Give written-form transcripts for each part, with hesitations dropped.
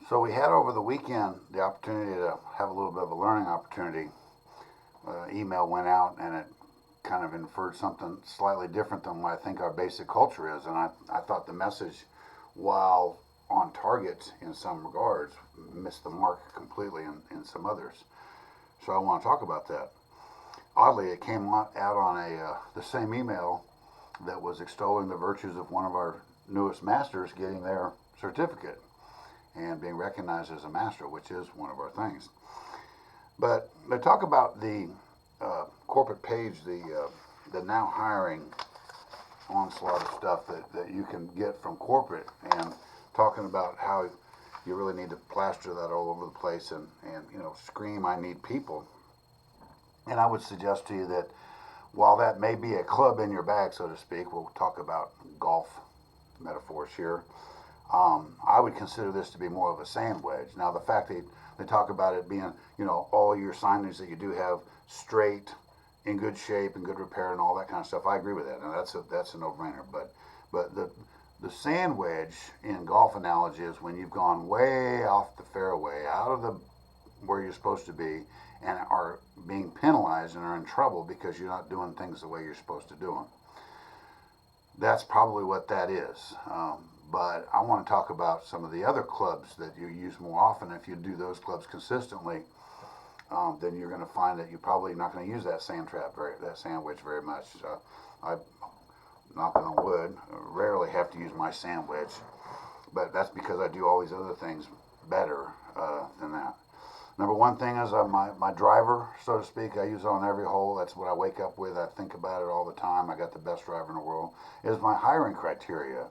So we had over the weekend the opportunity to have a little bit of a learning opportunity. Email went out and it kind of inferred something slightly different than what I think our basic culture is. And I thought the message, while on target in some regards, missed the mark completely in some others. So I want to talk about that. Oddly, it came out on the same email that was extolling the virtues of one of our newest masters getting their certificate and being recognized as a master, which is one of our things. But they talk about the corporate page, the now hiring onslaught of stuff that you can get from corporate, and talking about how you really need to plaster that all over the place and scream, I need people. And I would suggest to you that while that may be a club in your bag, so to speak, we'll talk about golf metaphors here. I would consider this to be more of a sand wedge. Now, the fact that they talk about it being, all your signage that you do have straight, in good shape, in good repair, and all that kind of stuff, I agree with that. Now, that's a no-brainer. But the sand wedge in golf analogy is when you've gone way off the fairway, out of the where you're supposed to be, and are being penalized and are in trouble because you're not doing things the way you're supposed to do them. That's probably what that is. But I want to talk about some of the other clubs that you use more often. If you do those clubs consistently, then you're going to find that you're probably not going to use that that sandwich very much. I, knocking on wood, rarely have to use my sandwich, but that's because I do all these other things better than that. Number one thing is my driver, so to speak. I use it on every hole. That's what I wake up with. I think about it all the time. I got the best driver in the world. Is my hiring criteria.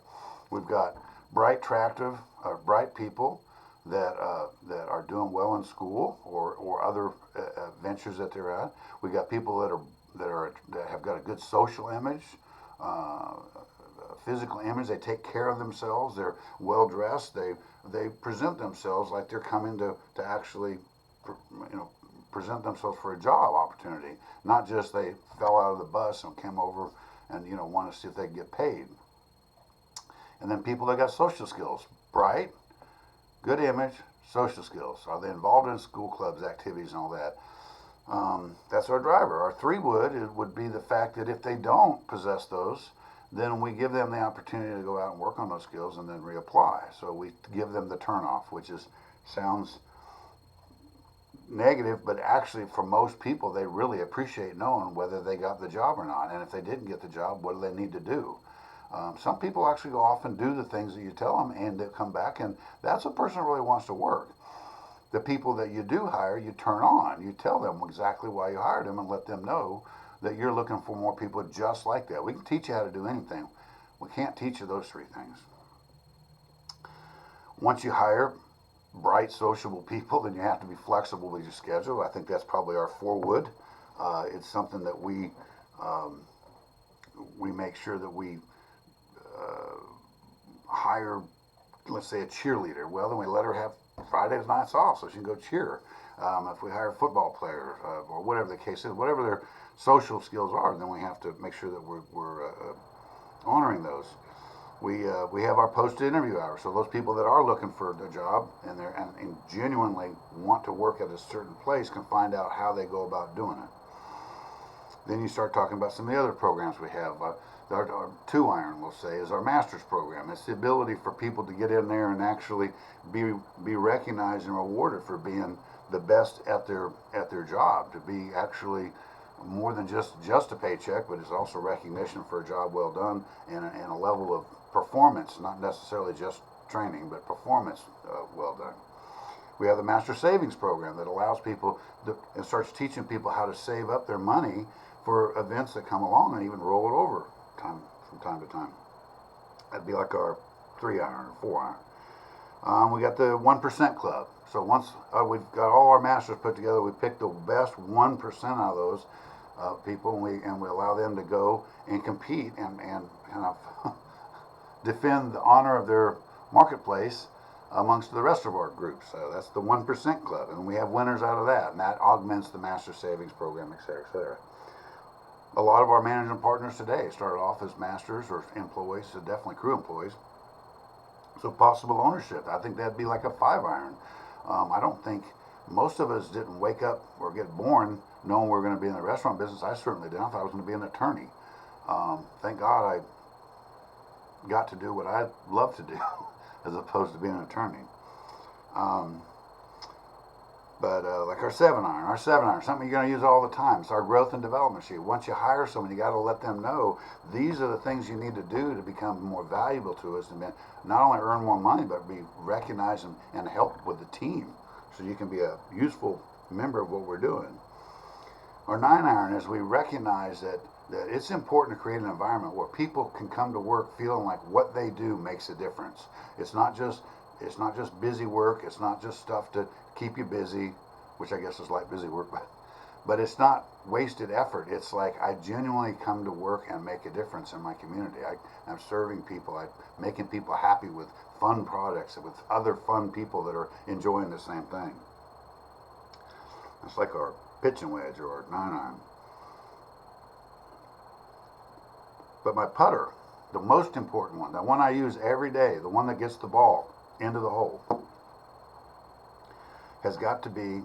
We've got bright people that are doing well in school or other ventures that they're at. We've got people that have got a good social image, physical image. They take care of themselves. They're well dressed. They present themselves like they're coming to actually present themselves for a job opportunity, not just they fell out of the bus and came over and want to see if they can get paid. And then people that got social skills, bright, good image, social skills. Are they involved in school clubs, activities, and all that? That's our driver. Our 3 would be the fact that if they don't possess those, then we give them the opportunity to go out and work on those skills and then reapply. So we give them the turnoff, which sounds negative, but actually for most people, they really appreciate knowing whether they got the job or not. And if they didn't get the job, what do they need to do? Some people actually go off and do the things that you tell them, and they come back, and that's a person who really wants to work. The people that you do hire, you turn on. You tell them exactly why you hired them and let them know that you're looking for more people just like that. We can teach you how to do anything. We can't teach you those 3 things. Once you hire bright, sociable people, then you have to be flexible with your schedule. I think that's probably our 4 wood. It's something that we make sure that we hire, let's say, a cheerleader. Well, then we let her have Fridays nights off so she can go cheer. If we hire a football player or whatever the case is, whatever their social skills are, then we have to make sure that we're honoring those. We have our posted interview hours, so those people that are looking for a job and genuinely want to work at a certain place can find out how they go about doing it. Then you start talking about some of the other programs we have. Our 2 iron, we'll say, is our master's program. It's the ability for people to get in there and actually be recognized and rewarded for being the best at their job, to be actually more than just a paycheck, but it's also recognition for a job well done and a level of performance, not necessarily just training, but performance well done. We have the Master Savings Program that allows people and starts teaching people how to save up their money for events that come along and even roll it over from time to time. That'd be like our 3 iron or 4 iron. We got the 1% Club. So once we've got all our masters put together, we pick the best 1% out of those people, and we allow them to go and compete and kind of defend the honor of their marketplace amongst the rest of our groups. That's the 1% Club, and we have winners out of that, and that augments the Master Savings Program, et cetera, et cetera. A lot of our management partners today started off as masters or employees, so definitely crew employees, So possible ownership, I think that'd be like a 5 iron. I don't think most of us didn't wake up or get born knowing we were going to be in the restaurant business. I certainly didn't. I thought I was going to be an attorney. Thank God I got to do what I love to do as opposed to being an attorney. Um, but like our 7 iron, something you're going to use all the time. It's our growth and development sheet. Once you hire someone, you got to let them know these are the things you need to do to become more valuable to us and not only earn more money, but be recognized and help with the team so you can be a useful member of what we're doing. Our 9 iron is we recognize that it's important to create an environment where people can come to work feeling like what they do makes a difference. It's not just busy work. It's not just stuff to keep you busy, which I guess is like busy work, but it's not wasted effort. It's like I genuinely come to work and make a difference in my community. I'm serving people. I'm making people happy with fun products and with other fun people that are enjoying the same thing. It's like our pitching wedge or our 9 iron. But my putter, the most important one, the one I use every day, the one that gets the ball into the hole, has got to be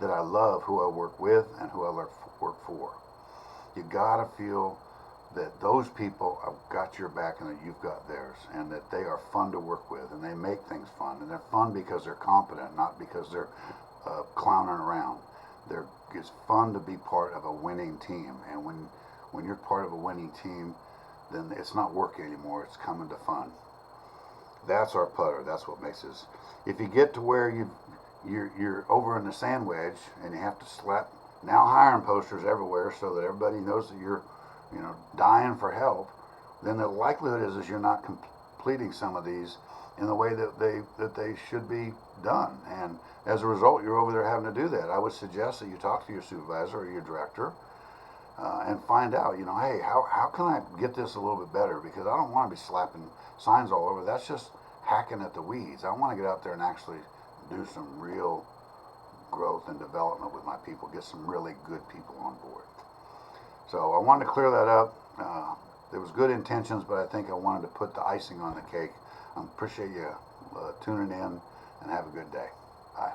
that I love who I work with and who I work for. You gotta feel that those people have got your back and that you've got theirs, and that they are fun to work with and they make things fun, and they're fun because they're competent, not because they're clowning around. It's fun to be part of a winning team, and when you're part of a winning team, then it's not work anymore. It's coming to fun. That's our putter. That's what makes us. If you get to where you're over in the sand wedge and you have to slap now hiring posters everywhere so that everybody knows that you're dying for help, then the likelihood is you're not completing some of these in the way that they should be done, and as a result you're over there having to do that. I would suggest that you talk to your supervisor or your director and find out, hey, how can I get this a little bit better, because I don't want to be slapping signs all over. That's just hacking at the weeds. I want to get out there and actually do some real growth and development with my people, get some really good people on board. So I wanted to clear that up. There was good intentions, but I think I wanted to put the icing on the cake. I appreciate you tuning in, and have a good day. Bye.